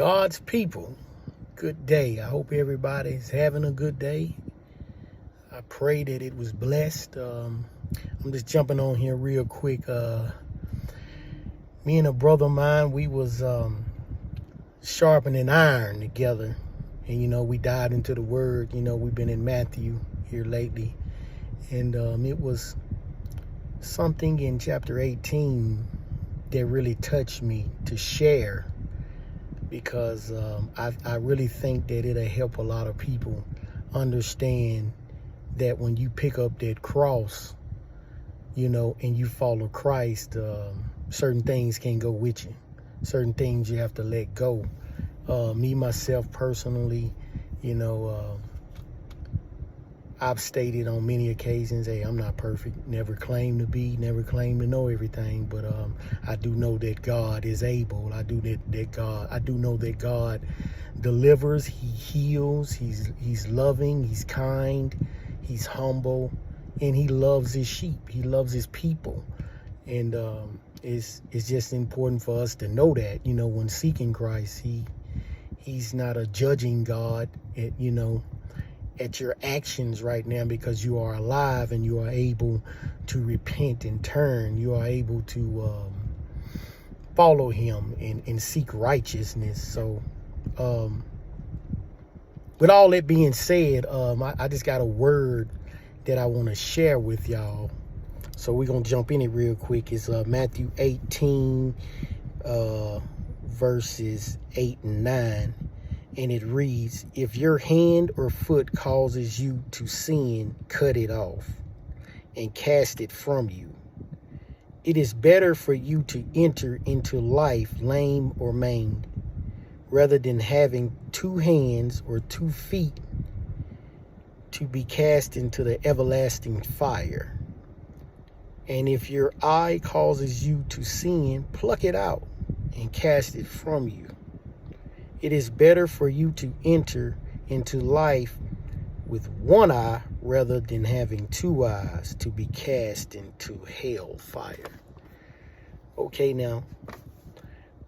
God's people, good day. I hope everybody's having a good day. I pray that it was blessed. I'm just jumping on here real quick. Me and a brother of mine, we was sharpening iron together. And, we dived into the word. We've been in Matthew here lately. And it was something in chapter 18 that really touched me to share, because I really think that it'll help a lot of people understand that when you pick up that cross, and you follow Christ, certain things can't go with you. Certain things you have to let go. Me, myself, personally, I've stated on many occasions, hey, I'm not perfect, never claim to be, never claim to know everything, but I do know that God is able. I do know that God delivers, He heals, He's loving, He's kind, He's humble, and He loves His sheep. He loves His people. And it's just important for us to know that, when seeking Christ, He's not a judging God, at your actions right now, because you are alive and you are able to repent and turn. You are able to follow Him and seek righteousness. So with all that being said, I just got a word that I want to share with y'all. So we're going to jump in it real quick. It's Matthew 18, verses 8 and 9. And it reads, if your hand or foot causes you to sin, cut it off and cast it from you. It is better for you to enter into life lame or maimed, rather than having 2 hands or 2 feet to be cast into the everlasting fire. And if your eye causes you to sin, pluck it out and cast it from you. It is better for you to enter into life with 1 eye rather than having 2 eyes to be cast into hell fire. Okay, now,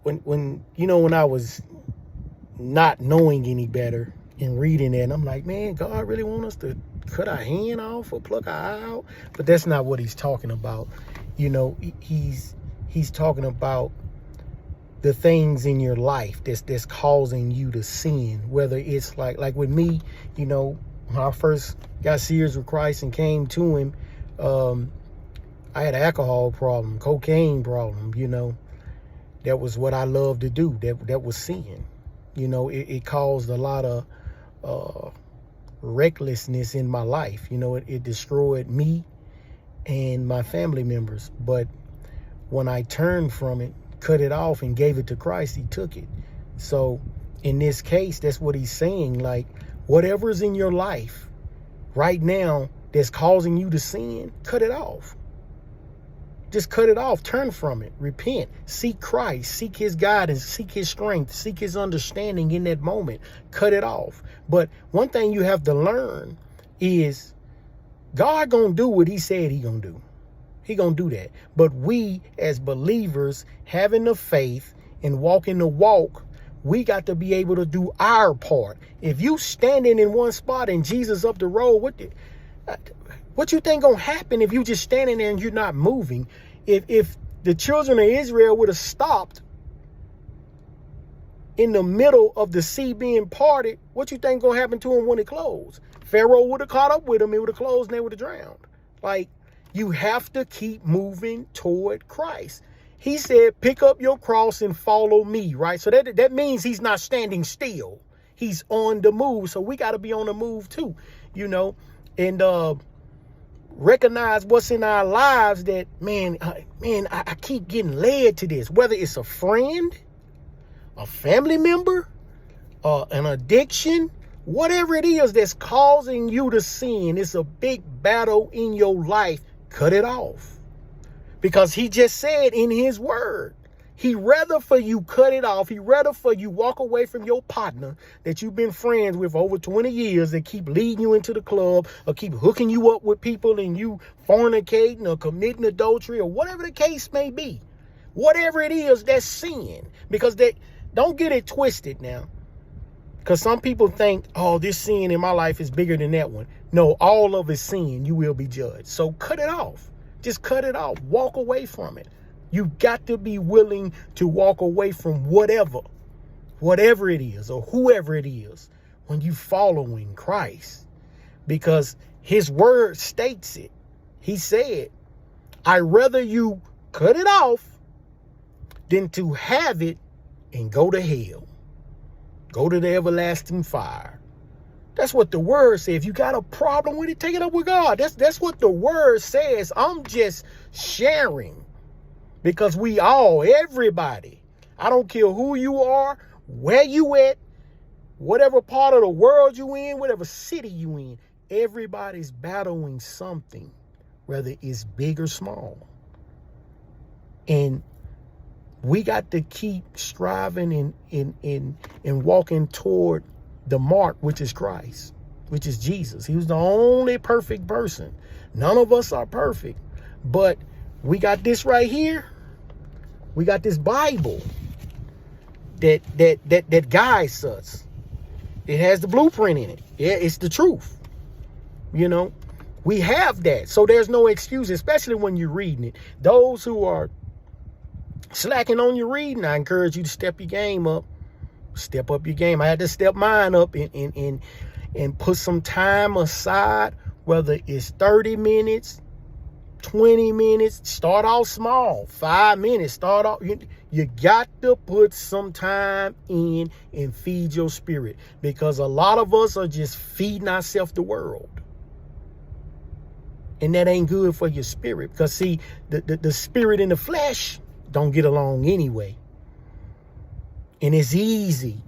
when I was not knowing any better and reading that, and I'm like, man, God really want us to cut our hand off or pluck our eye out? But that's not what He's talking about. He's talking about the things in your life that's causing you to sin, whether it's like with me, when I first got serious with Christ and came to Him, I had an alcohol problem, cocaine problem, that was what I loved to do. That was sin. It caused a lot of recklessness in my life. It destroyed me and my family members. But when I turned from it, cut it off and gave it to Christ, He took it. So in this case, that's what He's saying. Like, whatever's in your life right now that's causing you to sin, cut it off. Just cut it off. Turn from it. Repent. Seek Christ. Seek His guidance. Seek His strength. Seek His understanding in that moment. Cut it off. But one thing you have to learn is God gonna do what He said He gonna do. He gonna do that. But we as believers, having the faith and walking the walk, we got to be able to do our part. If you standing in one spot and Jesus up the road, what you think gonna happen if you just standing there and you're not moving? If the children of Israel would have stopped in the middle of the sea being parted, what you think gonna happen to them when it closed? Pharaoh would have caught up with them. It would have closed and they would have drowned. Like, you have to keep moving toward Christ. He said, pick up your cross and follow me, right? So that means He's not standing still. He's on the move. So we got to be on the move too, and recognize what's in our lives that, I keep getting led to this, whether it's a friend, a family member, an addiction, whatever it is that's causing you to sin. It's a big battle in your life. Cut it off, because He just said in His word, He rather for you cut it off. He rather for you walk away from your partner that you've been friends with for over 20 years that keep leading you into the club or keep hooking you up with people and you fornicating or committing adultery or whatever the case may be. Whatever it is, that's sin, because Don't get it twisted now. Because some people think, oh, this sin in my life is bigger than that one. No, all of it's sin. You will be judged. So cut it off. Just cut it off. Walk away from it. You got to be willing to walk away from whatever it is or whoever it is when you following Christ. Because his word states it. He said, I'd rather you cut it off than to have it and go to hell. Go to the everlasting fire. That's what the word says. If you got a problem with it, take it up with God. That's what the word says. I'm just sharing because everybody, I don't care who you are, where you at, whatever part of the world you in, whatever city you in, everybody's battling something, whether it's big or small. And we got to keep striving and walking toward the mark, which is Christ, which is Jesus. He was the only perfect person. None of us are perfect, but we got this right here. We got this Bible that guides us. It has the blueprint in it. Yeah, it's the truth. You know, we have that. So there's no excuse, especially when you're reading it. Those who are slacking on your reading, I encourage you to step your game up. Step up your game. I had to step mine up and put some time aside, whether it's 30 minutes, 20 minutes, start off small, 5 minutes, start off. You got to put some time in and feed your spirit, because a lot of us are just feeding ourselves the world. And that ain't good for your spirit, because see, the spirit and the flesh don't get along anyway. And it's easy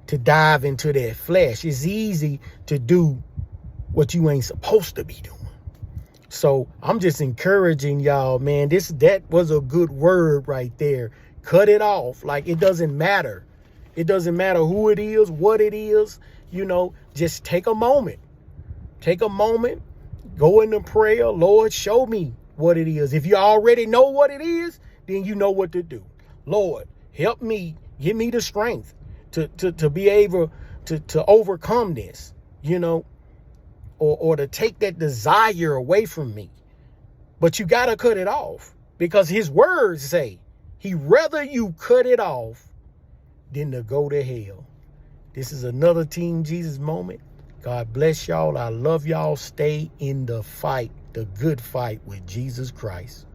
to dive into that flesh. It's easy to do what you ain't supposed to be doing. So I'm just encouraging y'all, man, that was a good word right there. Cut it off. Like, it doesn't matter. It doesn't matter who it is, what it is, just take a moment. Take a moment, go into prayer. Lord, show me what it is. If you already know what it is, then you know what to do. Lord, help me, give me the strength to be able to overcome this, or to take that desire away from me. But you got to cut it off, because his words say he'd rather you cut it off than to go to hell. This is another Team Jesus moment. God bless y'all. I love y'all. Stay in the fight, the good fight with Jesus Christ.